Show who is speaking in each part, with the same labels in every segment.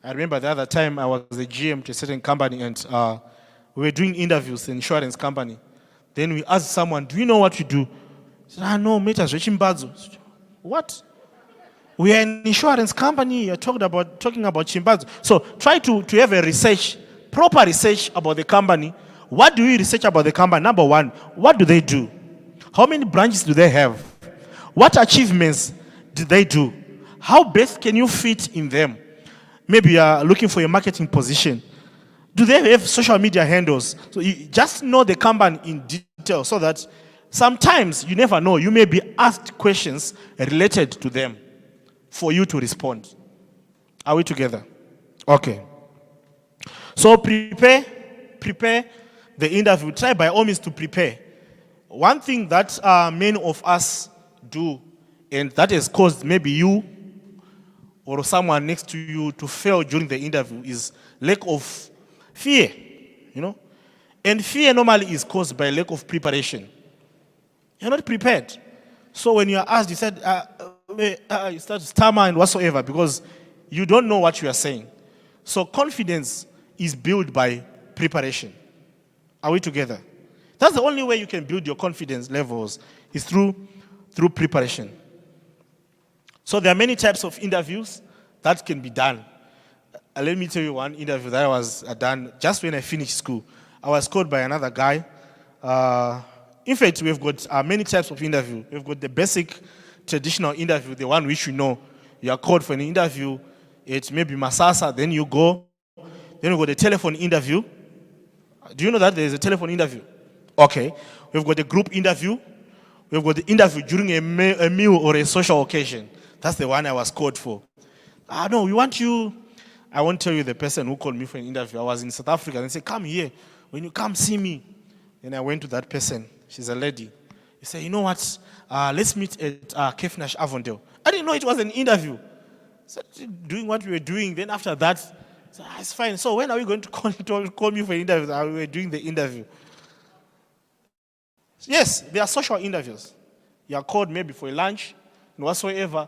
Speaker 1: I remember the other time I was a GM to a certain company, and we were doing interviews in insurance company. Then we asked someone, do you know what you do? He said, no, mate, Chimbadzo. What? We are an insurance company, you're talking about Chimbadzo. So try to have a research, proper research about the company. What do you research about the company? Number one, what do they do? How many branches do they have? What achievements did they do? How best can you fit in them? Maybe you are looking for a marketing position. Do they have social media handles? So you just know the company in detail so that sometimes you never know. You may be asked questions related to them for you to respond. Are we together? Okay. So prepare the interview. Try by all means to prepare. One thing that many of us do, and that has caused maybe you or someone next to you to fail during the interview, is lack of fear, And fear normally is caused by lack of preparation. You're not prepared. So when you are asked, you said, you start to stammer and whatsoever because you don't know what you are saying. So confidence is built by preparation. Are we together? That's the only way you can build your confidence levels is through preparation. So there are many types of interviews that can be done. Let me tell you one interview that I was done just when I finished school. I was called by another guy. In fact, we've got many types of interview. We've got the basic traditional interview, the one which you know. You are called for an interview. It may be Masasa, then you go. Then we got the telephone interview. Do you know that there is a telephone interview? Okay. We've got the group interview. We've got the interview during a meal or a social occasion. That's the one I was called for. No, we want you. I won't tell you the person who called me for an interview. I was in South Africa. They said, come here. When you come, see me. Then I went to that person. She's a lady. He said, you know what? Let's meet at Kefnash Avondale. I didn't know it was an interview. I said, doing what we were doing. Then after that, I said, it's fine. So when are we going to call me for an interview? We were doing the interview. Yes, there are social interviews. You are called maybe for a lunch and whatsoever.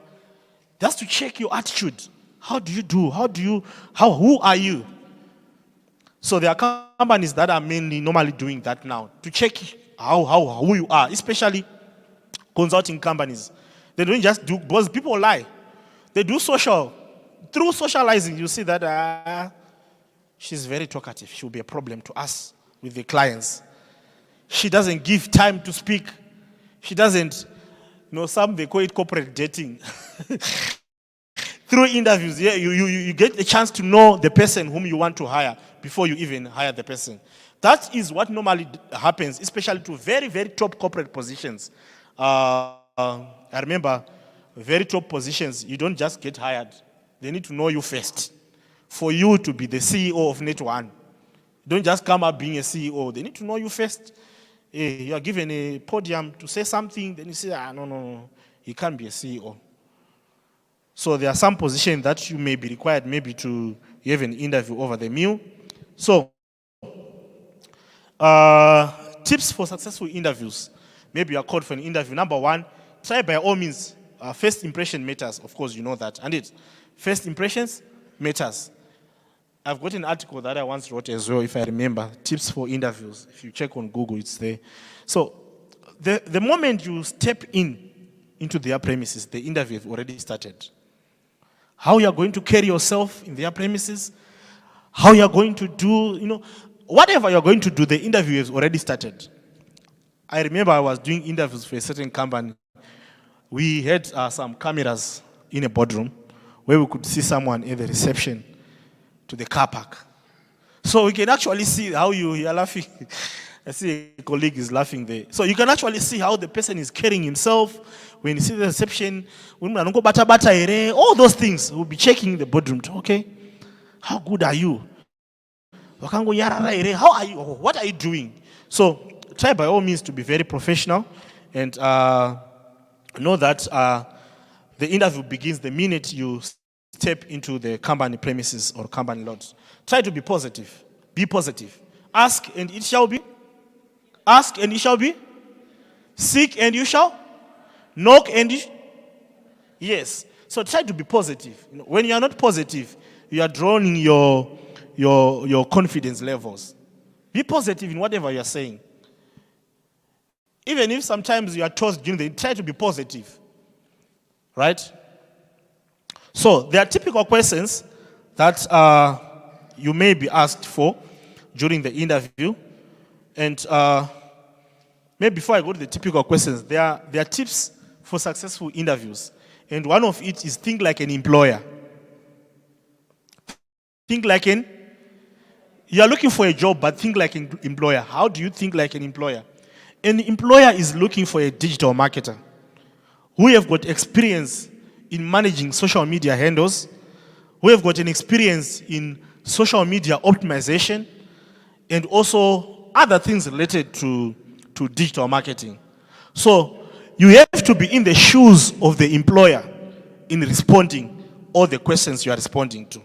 Speaker 1: Just to check your attitude. How do you do? Who are you? So there are companies that are mainly normally doing that now. To check who you are, especially consulting companies. They don't just do, because people lie. They do social. Through socializing, you see that she's very talkative. She will be a problem to us with the clients. She doesn't give time to speak. She doesn't, some they call it corporate dating. Through interviews, you get a chance to know the person whom you want to hire before you even hire the person. That is what normally happens, especially to very, very top corporate positions. I remember very top positions, you don't just get hired. They need to know you first. For you to be the CEO of Net1, don't just come up being a CEO. They need to know you first. You are given a podium to say something, then you say, no, he can't be a CEO. So there are some positions that you may be required maybe to have an interview over the meal. So, tips for successful interviews. Maybe you are called for an interview. Number one, try by all means. First impression matters. Of course, you know that. And first impressions matters. I've got an article that I once wrote as well, if I remember. Tips for interviews. If you check on Google, it's there. So, the moment you step into their premises, the interview has already started. How you are going to carry yourself in their premises, how you are going to do, whatever you are going to do, the interview has already started. I remember I was doing interviews for a certain company. We had some cameras in a boardroom where we could see someone at the reception to the car park. So we can actually see how you are laughing. I see a colleague is laughing there. So you can actually see how the person is carrying himself. When you see the reception, all those things, we'll be checking the boardroom. Okay, how good are you? How are you? What are you doing? So try by all means to be very professional and know that the interview begins the minute you step into the company premises or company lot. Try to be positive. Be positive. Ask and it shall be. Ask and it shall be. Seek and you shall. Knock and you. Yes. So try to be positive. When you are not positive, you are drawing your confidence levels. Be positive in whatever you are saying. Even if sometimes you are tossed during the, try to be positive. Right? So there are typical questions that you may be asked for during the interview. And maybe before I go to the typical questions, there are tips for successful interviews. And one of it is think like an employer. Think like you are looking for a job, but think like an employer. How do you think like an employer? An employer is looking for a digital marketer who have got experience in managing social media handles, who have got an experience in social media optimization, and also other things related to digital marketing. So you have to be in the shoes of the employer in responding all the questions you are responding to.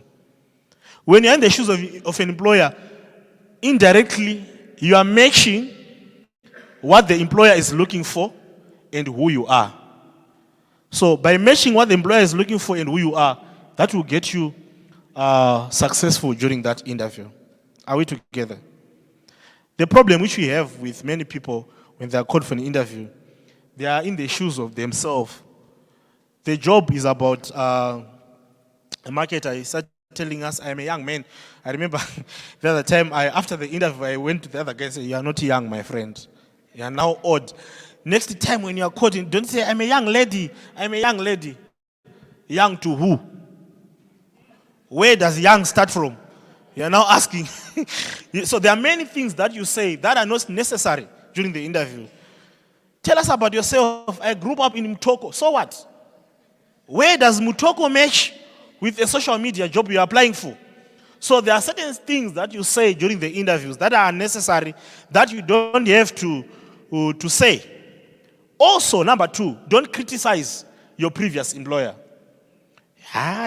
Speaker 1: When you're in the shoes of an employer, indirectly you are matching what the employer is looking for and who you are. So by matching what the employer is looking for and who you are, that will get you successful during that interview. Are we together? The problem which we have with many people when they are called for an interview, they are in the shoes of themselves. The job is about a marketer. He started telling us, I'm a young man. I remember the other time, after the interview, I went to the other guy and said, you are not young, my friend. You are now old. Next time when you are quoting, don't say, I'm a young lady. I'm a young lady. Young to who? Where does young start from? You are now asking. So there are many things that you say that are not necessary during the interview. Tell us about yourself. I grew up in Mutoko. So what? Where does Mutoko match with a social media job you're applying for? So there are certain things that you say during the interviews that are necessary that you don't have to say. Also, number 2, don't criticize your previous employer.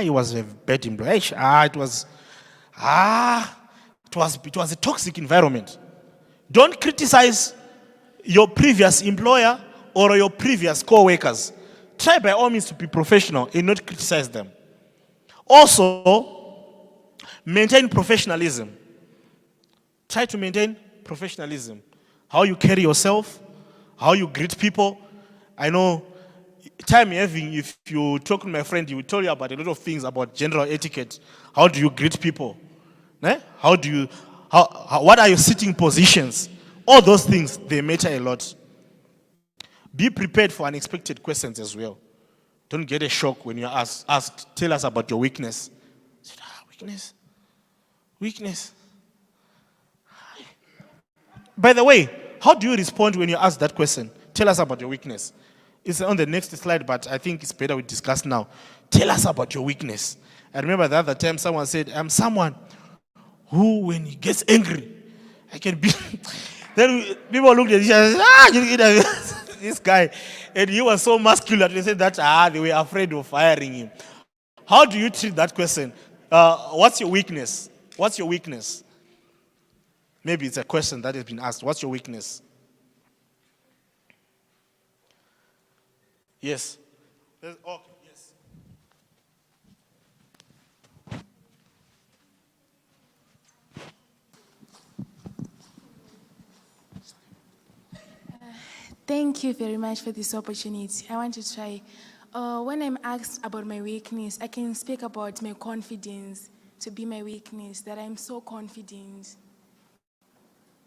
Speaker 1: He was a bad employer. It was a toxic environment. Don't criticize your previous employer or your previous co-workers. Try by all means to be professional and not criticize them. Also, maintain professionalism. Try to maintain professionalism. How you carry yourself, how you greet people. I know time having, if you talk to my friend, he will tell you about a lot of things about general etiquette. How do you greet people? What are your sitting positions? All those things, they matter a lot. Be prepared for unexpected questions as well. Don't get a shock when you're asked, tell us about your weakness. Weakness? Weakness? By the way, how do you respond when you're asked that question? Tell us about your weakness. It's on the next slide, but I think it's better we discuss now. Tell us about your weakness. I remember the other time someone said, I'm someone who, when he gets angry, I can be... Then people looked at each other and said, this guy. And he was so muscular. They said that they were afraid of firing him. How do you treat that question? What's your weakness? What's your weakness? Maybe it's a question that has been asked. What's your weakness? Yes. Yes.
Speaker 2: Thank you very much for this opportunity. I want to try. When I'm asked about my weakness, I can speak about my confidence to be my weakness, that I'm so confident.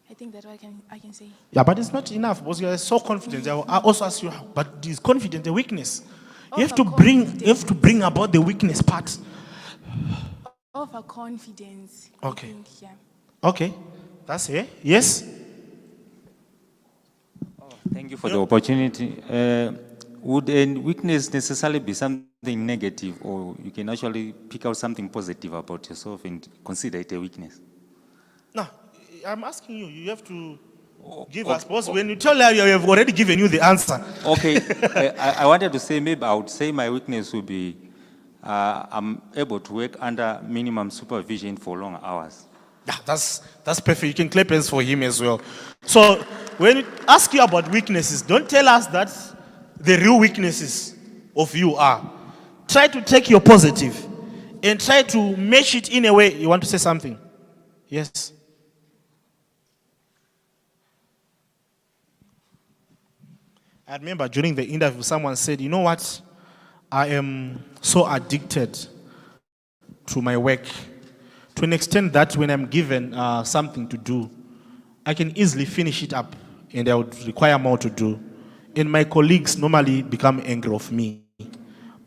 Speaker 2: I think that's what I can say.
Speaker 1: Yeah, but it's not enough because you are so confident. I also ask you, but is confidence a weakness? You have to bring about the weakness part.
Speaker 2: Overconfidence.
Speaker 1: Okay.
Speaker 2: I think, yeah.
Speaker 1: Okay. That's it. Yes?
Speaker 3: Thank you for the opportunity. Would a weakness necessarily be something negative, or you can actually pick out something positive about yourself and consider it a weakness?
Speaker 1: No, I'm asking you. You have to give us. Because when you tell her, you have already given you the answer.
Speaker 3: Okay. I wanted to say, maybe I would say my weakness would be I'm able to work under minimum supervision for long hours.
Speaker 1: Yeah, that's perfect. You can clap hands for him as well. So when we ask you about weaknesses, don't tell us that the real weaknesses of you are. Try to take your positive and try to match it in a way. You want to say something? Yes. I remember during the interview, someone said, you know what? I am so addicted to my work to an extent that when I'm given something to do, I can easily finish it up and I would require more to do. And my colleagues normally become angry of me,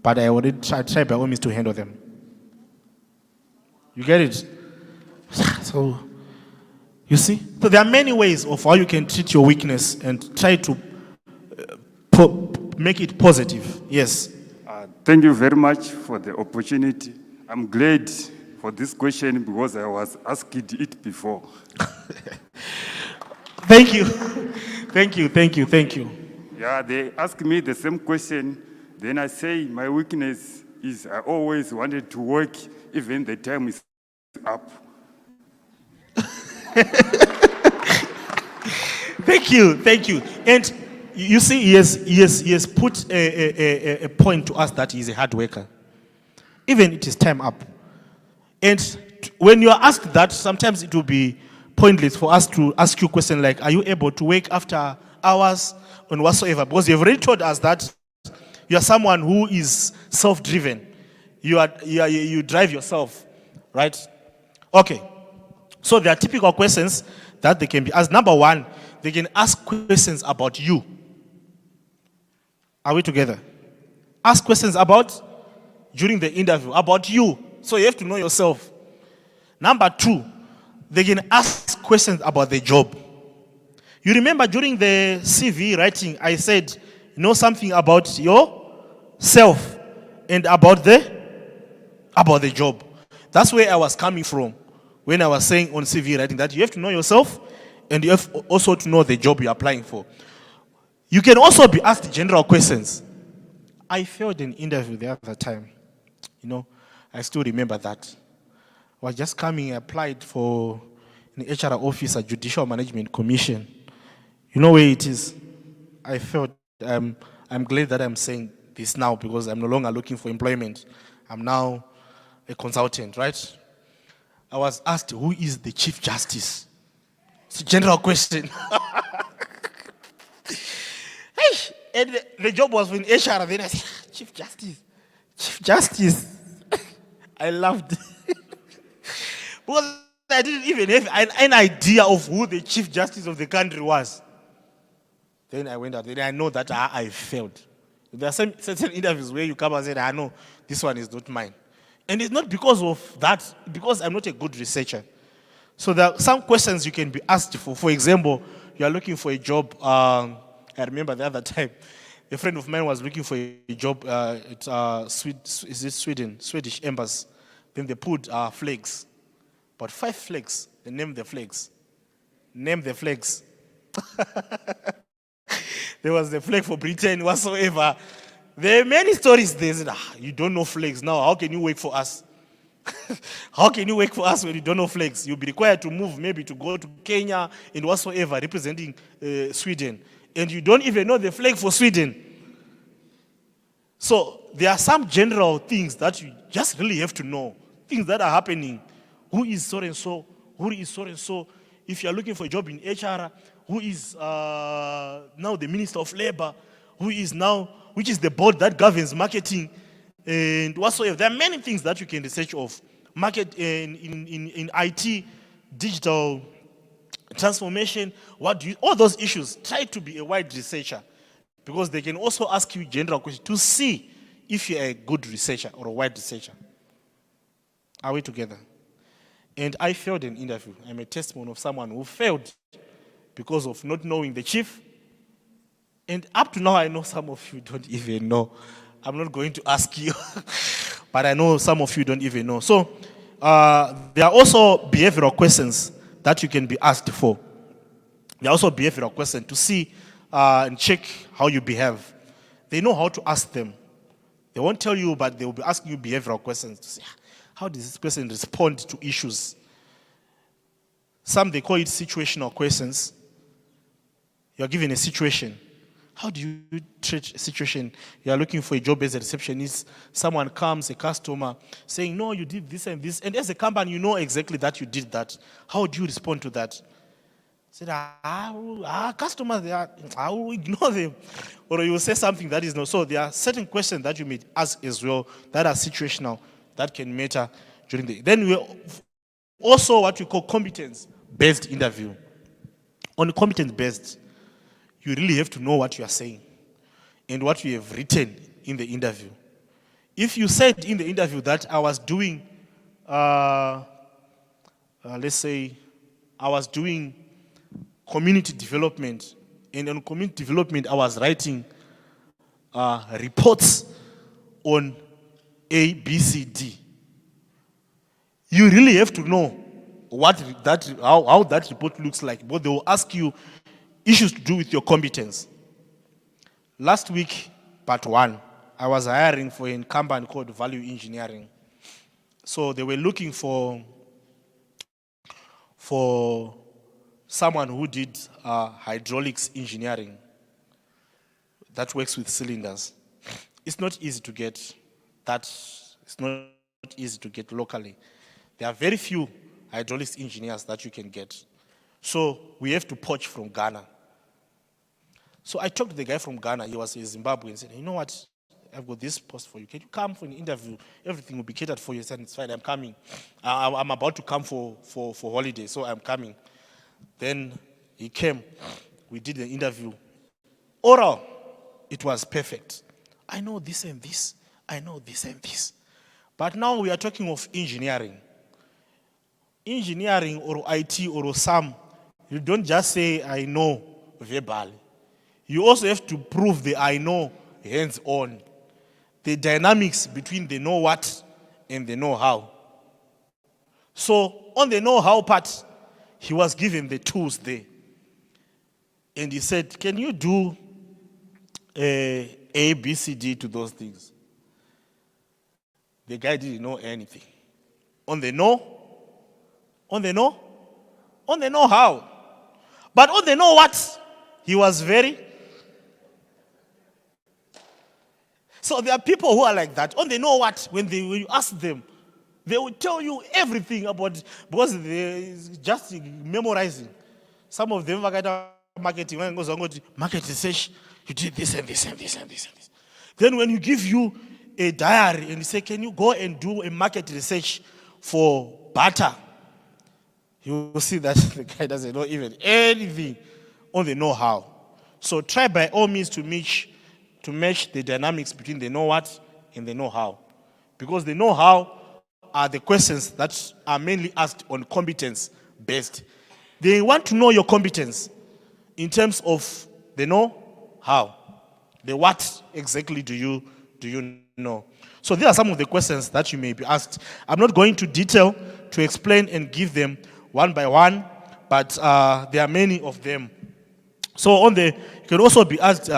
Speaker 1: but I already try by all means to handle them. You get it? So, you see? So there are many ways of how you can treat your weakness and try to make it positive. Yes.
Speaker 4: Thank you very much for the opportunity. I'm glad for this question because I was asked it before.
Speaker 1: Thank you. Thank you.
Speaker 4: Yeah, they asked me the same question. Then I say my weakness is I always wanted to work even the time is up.
Speaker 1: Thank you. And you see, he has put a point to us that he's a hard worker. Even it is time up. And when you are asked that, sometimes it will be pointless for us to ask you a question like, are you able to work after hours and whatsoever? Because you've already told us that you are someone who is self-driven. You drive yourself, right? Okay. So there are typical questions that they can be asked. Number one, they can ask questions about you. Are we together? Ask questions during the interview, about you. So you have to know yourself. Number two, they can ask questions about the job. You remember during the CV writing, I said, know something about yourself and about the job. That's where I was coming from when I was saying on CV writing that you have to know yourself and you have also to know the job you're applying for. You can also be asked general questions. I failed an interview the other time. I still remember that. I was just coming, I applied for an HR officer, Judicial Management Commission. You know where it is? I felt, I'm glad that I'm saying this now because I'm no longer looking for employment. I'm now a consultant, right? I was asked, who is the Chief Justice? It's a general question. And the job was in HR. Then I said, Chief Justice. I laughed. Because I didn't even have an idea of who the Chief Justice of the country was. Then I went out. Then I know that I failed. There are certain interviews where you come and say, I know this one is not mine. And it's not because of that, because I'm not a good researcher. So there are some questions you can be asked for. For example, you are looking for a job. I remember the other time, a friend of mine was looking for a job at Swedish embassy. Then they put flags, but 5 flags. They named the flags. There was the flag for Britain, whatsoever. There are many stories. They said, you don't know flags now. How can you work for us? How can you work for us when you don't know flags? You'll be required to move, maybe to go to Kenya and whatsoever, representing Sweden. And you don't even know the flag for Sweden. So there are some general things that you just really have to know. Things that are happening. Who is so-and-so? Who is so-and-so? If you're looking for a job in HR, who is now the Minister of Labor? Which is the board that governs marketing and whatsoever. There are many things that you can research of. Market in IT, digital transformation, all those issues. Try to be a wide researcher because they can also ask you general questions to see if you're a good researcher or a wide researcher. Are we together? And I failed an interview. I'm a testimony of someone who failed because of not knowing the chief. And up to now, I know some of you don't even know. I'm not going to ask you, but I know some of you don't even know. So there are also behavioral questions that you can be asked for. There are also behavioral questions to see and check how you behave. They know how to ask them. They won't tell you, but they will be asking you behavioral questions to see how does this person respond to issues. Some they call it situational questions. You're given a situation. How do you treat a situation? You are looking for a job as a receptionist. Someone comes, a customer, saying, no, you did this and this. And as a company, you know exactly that you did that. How do you respond to that? Said, customers, I will ignore them. Or you will say something that is not. So there are certain questions that you may ask as well that are situational, that can matter during the. Then we also what we call competence-based interview. On competence-based, you really have to know what you are saying and what you have written in the interview. If you said in the interview that I was doing, let's say, I was doing community development, and on community development, I was writing reports on A, B, C, D. You really have to know how that report looks like, but they will ask you issues to do with your competence. Last week, part 1, I was hiring for a company called Value Engineering. So they were looking for someone who did hydraulics engineering that works with cylinders. It's not easy to get that. It's not easy to get locally. There are very few hydraulics engineers that you can get. So we have to poach from Ghana. So I talked to the guy from Ghana. He was in Zimbabwe and said, you know what? I've got this post for you. Can you come for an interview? Everything will be catered for you. I said, it's fine, I'm coming. I'm about to come for holiday, so I'm coming. Then he came. We did the interview. Oral, it was perfect. I know this and this. I know this and this. But now we are talking of engineering. Engineering or IT or some, you don't just say, I know, verbally. You also have to prove the I know hands-on. The dynamics between the know what and the know how. So on the know how part, he was given the tools there. And he said, can you do A, B, C, D to those things? The guy didn't know anything. On the know how. But on the know what, he was very. So there are people who are like that. On the know what, when you ask them, they will tell you everything about it because they're just memorizing. Some of them are marketing. When it goes on market research, you did this and this and this and this and this. Then when you give you a diary and you say, can you go and do a market research for butter? You will see that the guy doesn't know even anything on the know-how. So try by all means to match the dynamics between the know-what and the know-how. Because the know-how are the questions that are mainly asked on competence-based. They want to know your competence in terms of the know-how. The what exactly do you know? So these are some of the questions that you may be asked. I'm not going to detail to explain and give them one by one, but there are many of them. So you can also be asked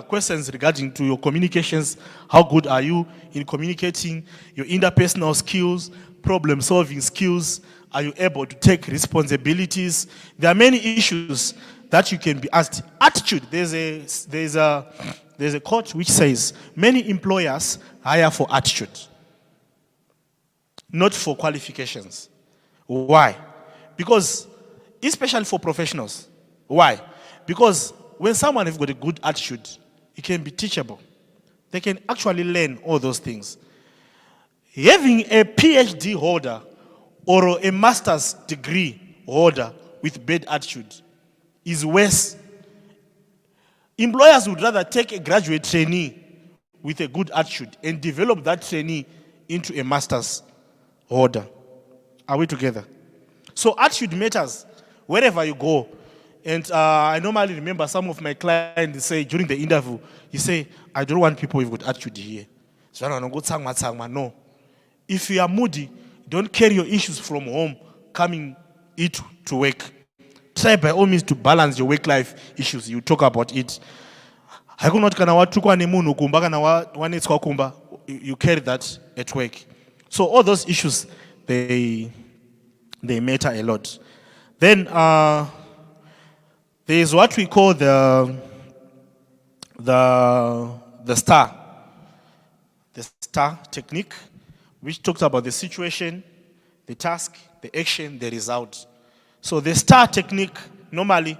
Speaker 1: questions regarding to your communications. How good are you in communicating? Your interpersonal skills, problem-solving skills. Are you able to take responsibilities? There are many issues that you can be asked. Attitude. There's a quote which says, many employers hire for attitude, not for qualifications. Why? Because, especially for professionals. Why? Because when someone has got a good attitude, it can be teachable. They can actually learn all those things. Having a PhD holder or a master's degree holder with bad attitude is worse. Employers would rather take a graduate trainee with a good attitude and develop that trainee into a master's holder. Are we together? So attitude matters wherever you go. And I normally remember some of my clients say during the interview, you say, I don't want people with good attitude here. So no. If you are moody, don't carry your issues from home coming to work. Try by all means to balance your work-life issues. You talk about it. You carry that at work. So all those issues, they matter a lot. Then there is what we call the the STAR, the STAR technique, which talks about the situation, the task, the action, the result. So the STAR technique, normally,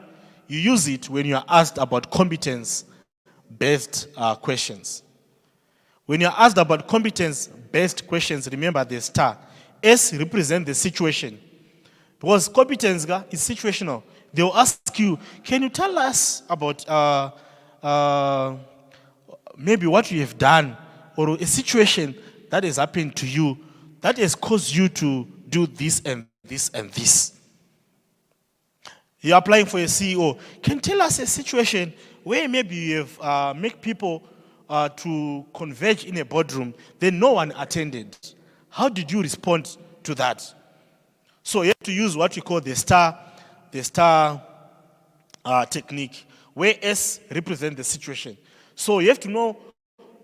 Speaker 1: you use it when you are asked about competence-based questions. When you are asked about competence-based questions, remember the STAR. S represents the situation. Because competence is situational. They will ask you, can you tell us about maybe what you have done or a situation that has happened to you that has caused you to do this and this and this? You're applying for a CEO. Can you tell us a situation where maybe you have make people to converge in a boardroom, then no one attended? How did you respond to that? So you have to use what we call the STAR technique, where S represents the situation. So you have to know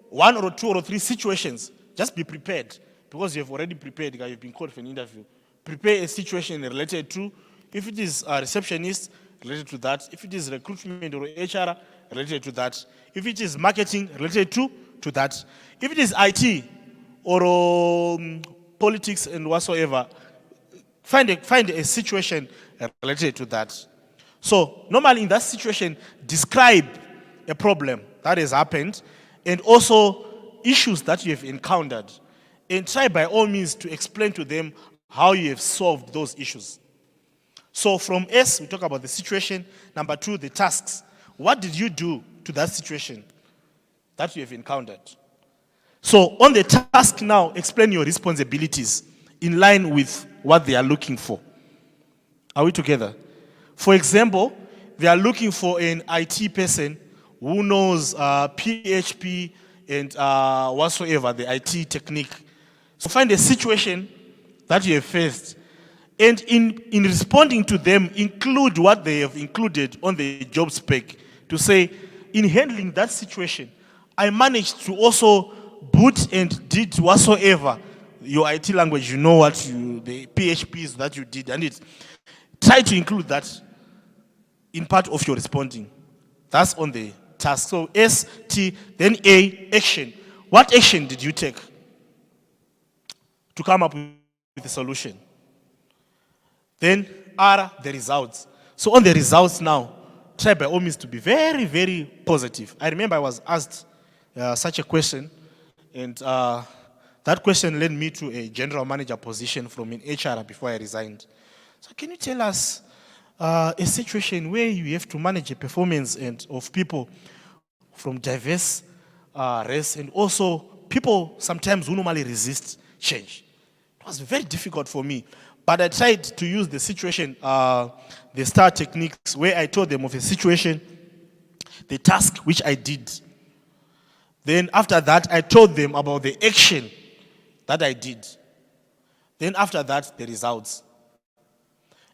Speaker 1: one or two or three situations. Just be prepared, because you have already prepared. You've been called for an interview. Prepare a situation related to, if it is a receptionist, related to that. If it is recruitment or HR, related to that. If it is marketing, related to that. If it is IT or politics and whatsoever, find a situation related to that. So normally in that situation, describe a problem that has happened and also issues that you have encountered, and try by all means to explain to them how you have solved those issues. So from S, we talk about the situation. Number two, the tasks. What did you do to that situation that you have encountered? So on the task now, explain your responsibilities in line with what they are looking for. Are we together? For example, they are looking for an IT person who knows PHP and whatsoever, the IT technique. So find a situation that you have faced, and in responding to them, include what they have included on the job spec to say, in handling that situation, I managed to also boot and did whatsoever your IT language, you know what the PHPs that you did, and it try to include that in part of your responding. That's on the task. So S, T, then A, action. What action did you take to come up with a solution? Then R, the results. So on the results now, try by all means to be very, very positive. I remember I was asked such a question, and that question led me to a general manager position from an HR before I resigned. So can you tell us a situation where you have to manage a performance of people from diverse race, and also people sometimes who normally resist change? It was very difficult for me, but I tried to use the situation, the STAR techniques, where I told them of a situation, the task which I did. Then after that, I told them about the action that I did. Then after that, the results.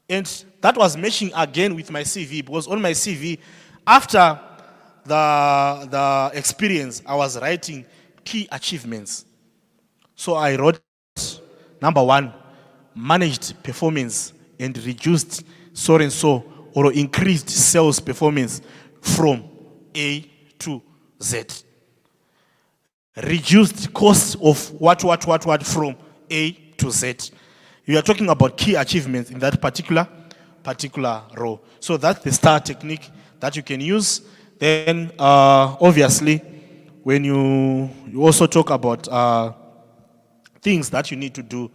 Speaker 1: And that was matching again with my CV, because on my CV, after the experience, I was writing key achievements. So I wrote, number one, managed performance and reduced so and so, or increased sales performance from A to Z. Reduced cost of what from A to Z. You are talking about key achievements in that particular role. So that's the STAR technique that you can use. Then obviously, when you also talk about things that you need to do,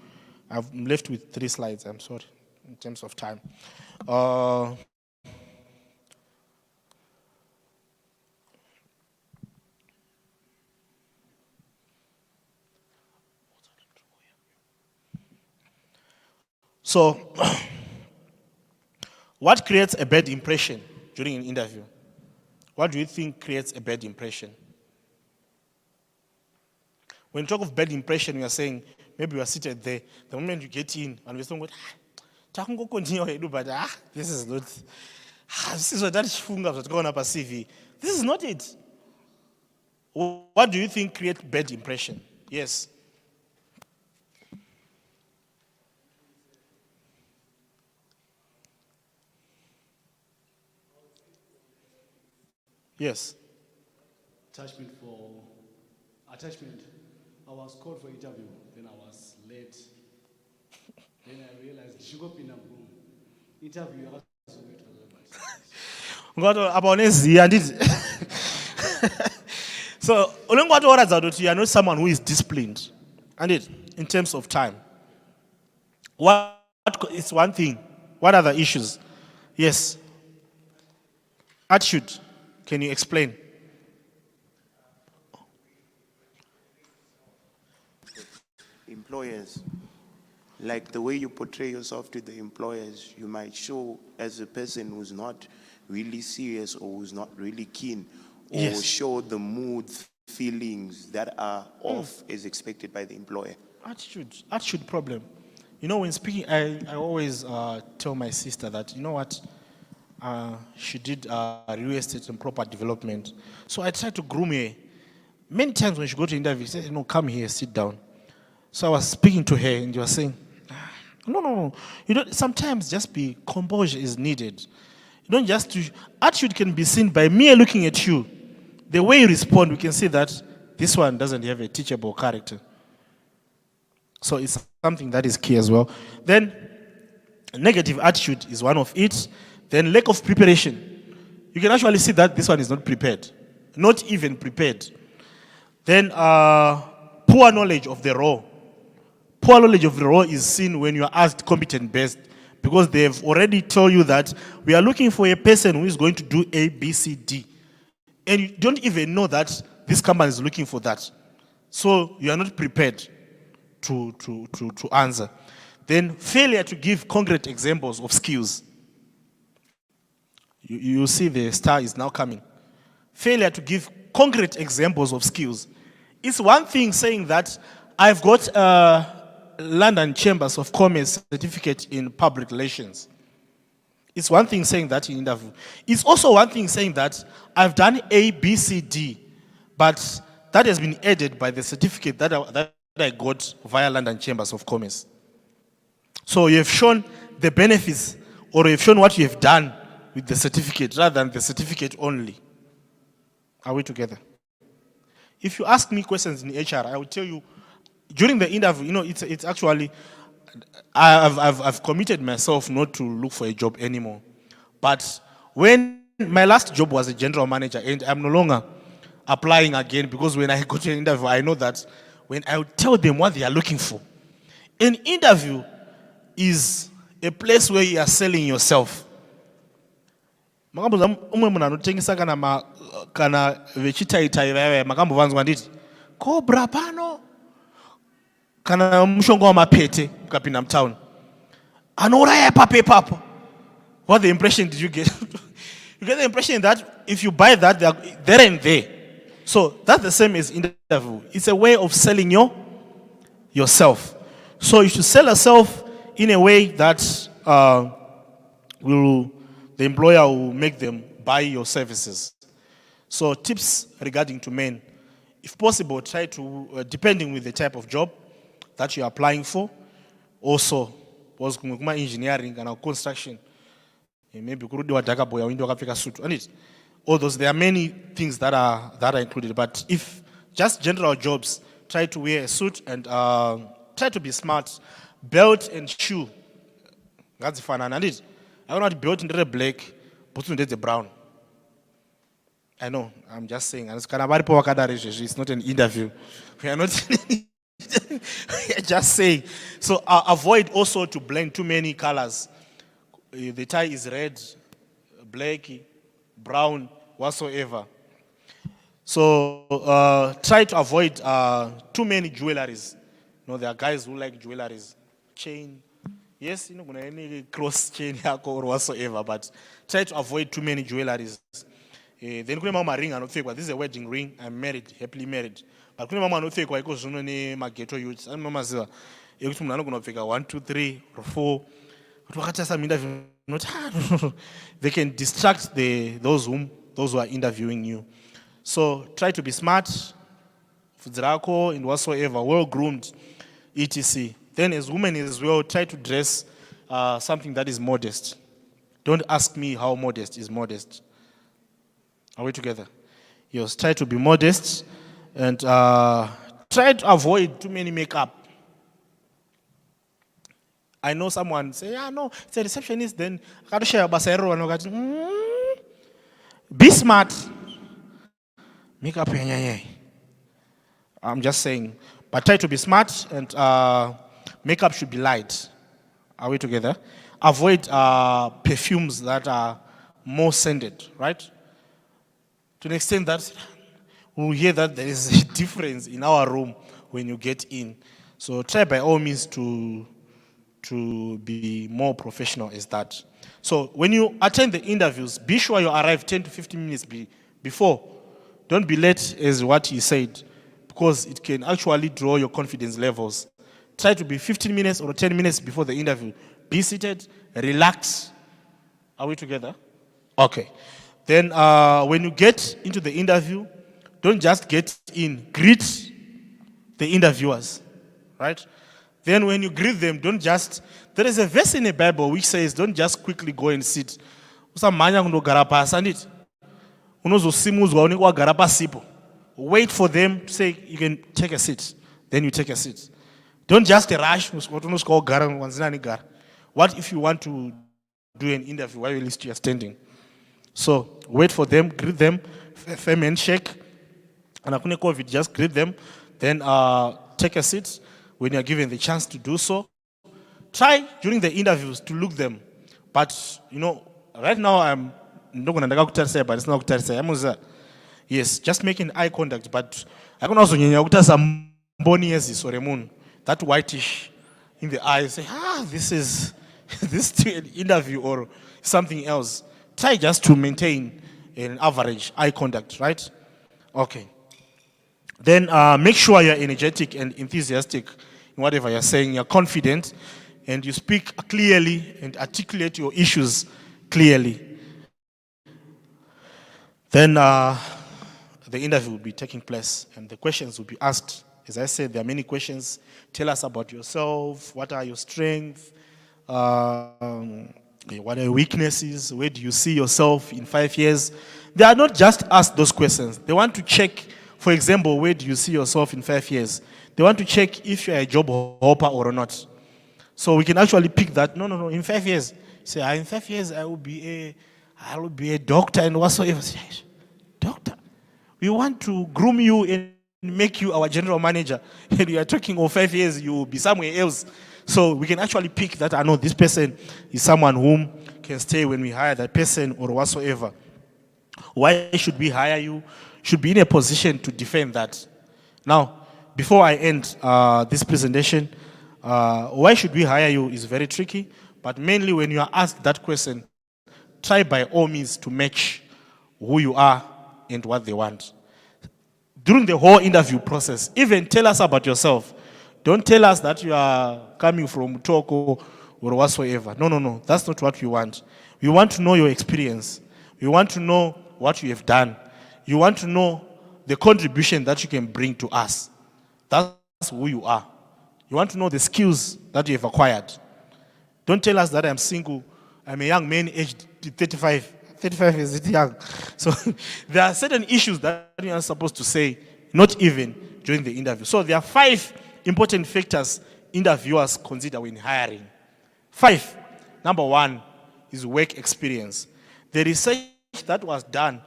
Speaker 1: I'm left with 3 slides, I'm sorry, in terms of time. So, what creates a bad impression during an interview? What do you think creates a bad impression? When you talk of bad impression, we are saying, maybe you are seated there, the moment you get in, and we're saying, but this is not, this is what going up a CV. This is not it. What do you think creates bad impression? Yes. Yes.
Speaker 5: attachment. I was called for interview, then I was late. Then I realized she got in a room. Interview, I was so late.
Speaker 1: Ngoto abaoneziya andithi. So unengwathi oradza kuti you are not someone who is disciplined. And it in terms of time. What is one thing? What are the issues? Yes. Attitude. Can you explain?
Speaker 6: Employers, like the way you portray yourself to the employers, you might show as a person who's not really serious or who's not really keen, or
Speaker 1: Yes.
Speaker 6: show the moods, feelings that are off as expected by the employer.
Speaker 1: Attitude problem. You know, when speaking, I always tell my sister that, you know what, she did real estate and proper development. So I tried to groom her. Many times when she go to interview, she said, no, come here, sit down. So I was speaking to her and she was saying, no. You don't, sometimes just be composure is needed. You don't just, attitude can be seen by me looking at you. The way you respond, we can see that this one doesn't have a teachable character. So it's something that is key as well. Then negative attitude is one of it. Then lack of preparation. You can actually see that this one is not prepared. Not even prepared. Then poor knowledge of the role. Poor knowledge of the role is seen when you are asked competent based, because they've already told you that we are looking for a person who is going to do A, B, C, D. And you don't even know that this company is looking for that. So you are not prepared to answer. Then failure to give concrete examples of skills. You see the star is now coming. Failure to give concrete examples of skills. It's one thing saying that I've got London Chambers of Commerce certificate in public relations. It's one thing saying that in interview. It's also one thing saying that I've done A, B, C, D, but that has been added by the certificate that I got via London Chambers of Commerce. So you have shown the benefits, or you have shown what you have done with the certificate rather than the certificate only. Are we together? If you ask me questions in HR, I will tell you during the interview, you know, it's actually, I've committed myself not to look for a job anymore. But when my last job was a general manager, and I'm no longer applying again, because when I go to an interview, I know that when I tell them what they are looking for, an interview is a place where you are selling yourself. Makambo umwe munhu anotengesa kana vechitaitai vaya makambovanzwa nditi Cobra pano kana mushonga wamapete ukapinda mtown anouraya ipapo ipapo. What the impression did you get? You get the impression that if you buy that, they're there and there. So that's the same as interview. It's a way of selling yourself. So you should sell yourself in a way that the employer will make them buy your services. So tips regarding to men. If possible, try to, depending with the type of job that you're applying for, also, was engineering and construction. Maybe kurudi wadaka boya window wakapfeka suit. And it, all those, there are many things that are included. But if just general jobs, try to wear a suit and try to be smart. Belt and shoe. That's fun. And it, I don't know what belt in the black, but in the brown. I know, I'm just saying. It's not an interview. We are not we are just saying. So avoid also to blend too many colors. The tie is red, black, brown, whatsoever. So try to avoid too many jewelries. You know, there are guys who like jewelries. Chain. Yes, you know, any cross chain or whatsoever, but try to avoid too many jewelries. Then kuna mama ring anopfekwa. This is a wedding ring. I'm married, happily married. But kuna mama anopfekwa iko zvuno ne maghetto youths. Ani mama ziva. Ekuti munhu anogona kupfeka 1, 2, 3 or 4. But wakati interview not they can distract those who are interviewing you. So try to be smart, fudzirako and whatsoever, well groomed, etc. Then as women as well, try to dress something that is modest. Don't ask me how modest is modest. Are we together? Yes, try to be modest and try to avoid too many makeup. I know someone say, yeah, no, it's a receptionist, then I share basero and be smart. Makeup, I'm just saying, but try to be smart and makeup should be light. Are we together? Avoid perfumes that are more scented, right? To an extent that we hear that there is a difference in our room when you get in. So try by all means to be more professional as that. So when you attend the interviews, be sure you arrive 10 to 15 minutes before. Don't be late as what he said, because it can actually draw your confidence levels. Try to be 15 minutes or 10 minutes before the interview. Be seated, relax. Are we together? Okay. Then when you get into the interview, don't just get in, greet the interviewers, right? Then when you greet them, don't just, there is a verse in the Bible which says, don't just quickly go and sit. Wait for them to say, you can take a seat. Then you take a seat. Don't just rush. What if you want to do an interview while you are standing? So wait for them, greet them, firm handshake. And akune COVID, just greet them. Then take a seat when you are given the chance to do so. Try during the interviews to look them. But, you know, right now I'm not going to say, but it's not going to say. Yes, just making eye contact. But I can also some that whitish in the eyes. Say, this is an interview or something else. Try just to maintain an average eye contact, right? Okay. Then make sure you're energetic and enthusiastic in whatever you're saying. You're confident and you speak clearly and articulate your issues clearly. Then the interview will be taking place and the questions will be asked. As I said, there are many questions. Tell us about yourself. What are your strengths? What are your weaknesses? Where do you see yourself in 5 years? They are not just asked those questions. They want to check, for example, where do you see yourself in 5 years? They want to check if you're a job hopper or not. So we can actually pick that. No. In 5 years, say, in 5 years I will be a doctor and whatsoever. Doctor, we want to groom you and make you our general manager. And you are talking of 5 years, you will be somewhere else. So we can actually pick that. I know this person is someone whom can stay when we hire that person or whatsoever. Why should we hire you? Should be in a position to defend that. Now, before I end this presentation, why should we hire you is very tricky. But mainly when you are asked that question, try by all means to match who you are and what they want. During the whole interview process, even tell us about yourself. Don't tell us that you are coming from Toko or whatsoever. No. That's not what we want. We want to know your experience. We want to know what you have done. You want to know the contribution that you can bring to us. That's who you are. You want to know the skills that you have acquired. Don't tell us that I'm single. I'm a young man aged 35. 35 is it young. So there are certain issues that you are supposed to say, not even during the interview. So there are 5 important factors interviewers consider when hiring. 5. Number 1 is work experience. The research that was done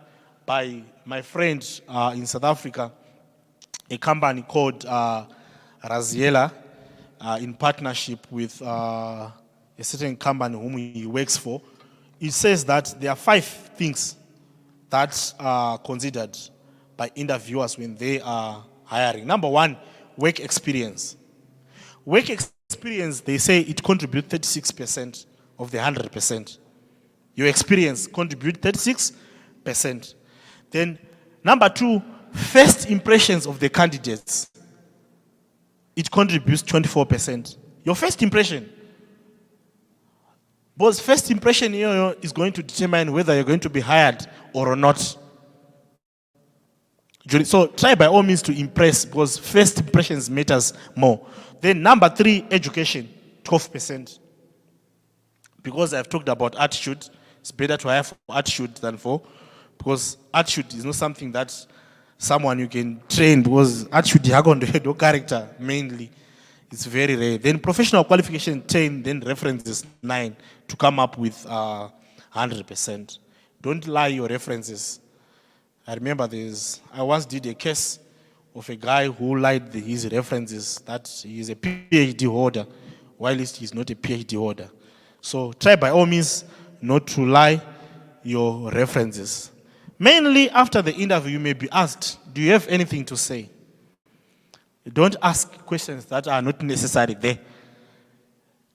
Speaker 1: by my friend in South Africa, a company called Raziela, in partnership with a certain company whom he works for, it says that there are 5 things that are considered by interviewers when they are hiring. Number 1, work experience. Work experience, they say it contributes 36% of the 100%. Your experience contributes 36%. Then number 2, first impressions of the candidates. It contributes 24%. Your first impression. Because first impression is going to determine whether you're going to be hired or not. So try by all means to impress, because first impressions matters more. Then number 3, education, 12%. Because I've talked about attitude, it's better to hire for attitude than for because attitude is not something that someone you can train, because attitude no character mainly. It's very rare. Then professional qualification 10, then references 9 to come up with 100%. Don't lie your references. I remember I once did a case of a guy who lied his references that he is a PhD holder, while he's not a PhD holder. So try by all means not to lie your references. Mainly after the interview, you may be asked, do you have anything to say? Don't ask questions that are not necessary there.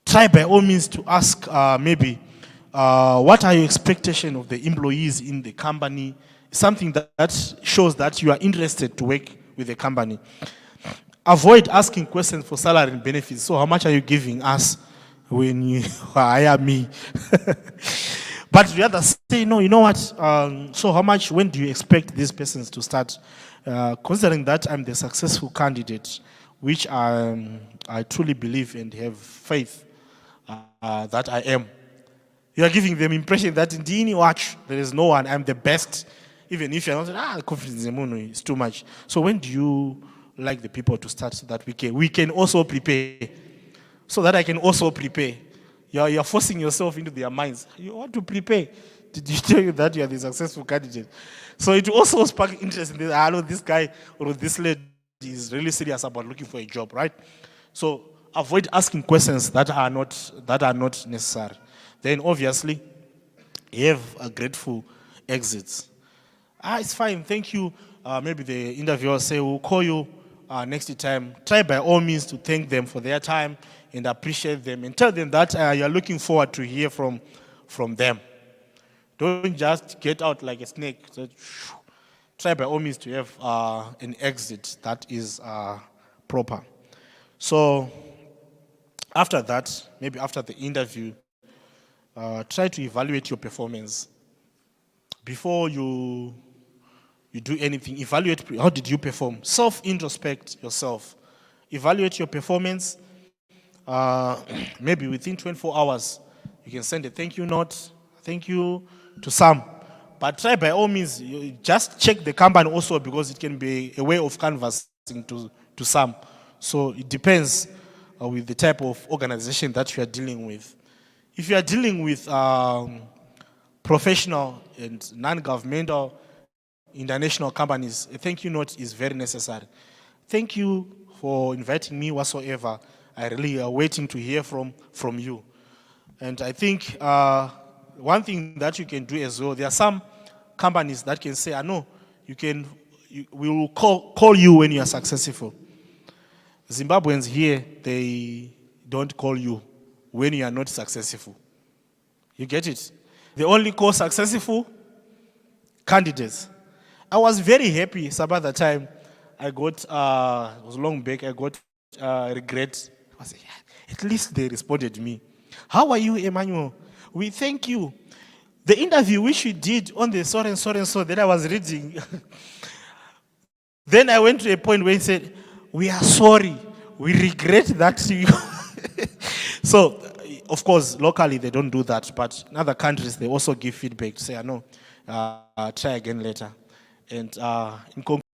Speaker 1: Try by all means to ask what are your expectations of the employees in the company? Something that shows that you are interested to work with the company. Avoid asking questions for salary and benefits. So how much are you giving us when you hire me? But rather say, no, you know what? So how much, when do you expect these persons to start? Considering that I'm the successful candidate, which I truly believe and have faith that I am. You are giving them impression that indeed, watch, there is no one, I'm the best. Even if you're not, confidence in Mono is too much. So when do you like the people to start so that we can also prepare? So that I can also prepare. You're forcing yourself into their minds. You want to prepare. Did you tell you that you are the successful candidate? So it also spark interest in this. I know this guy or this lady is really serious about looking for a job, right? So avoid asking questions that are not necessary. Then obviously, you have a grateful exits. It's fine, thank you. Maybe the interviewer say, we'll call you next time. Try by all means to thank them for their time and appreciate them and tell them that you're looking forward to hear from them. Don't just get out like a snake. So, try by all means to have an exit that is proper. So after that, maybe after the interview, try to evaluate your performance. Before you do anything, evaluate how did you perform. Self-introspect yourself. Evaluate your performance. Maybe within 24 hours, you can send a thank you note, thank you to some. But try by all means, you just check the company also, because it can be a way of canvassing to some. So it depends with the type of organization that you are dealing with. If you are dealing with professional and non-governmental international companies, a thank you note is very necessary. Thank you for inviting me whatsoever. I really are waiting to hear from you. And I think one thing that you can do as well, there are some companies that can say, I know, we will call you when you are successful. Zimbabweans here, they don't call you when you are not successful. You get it? They only call successful candidates. I was very happy about the time I got, it was long back, I got regret. I was like, yeah, at least they responded to me. How are you, Emmanuel? We thank you. The interview which we did on the so and so that I was reading, then I went to a point where he said, we are sorry, we regret that. So, of course, locally they don't do that, but in other countries they also give feedback to say, I know, try again later. And in conclusion,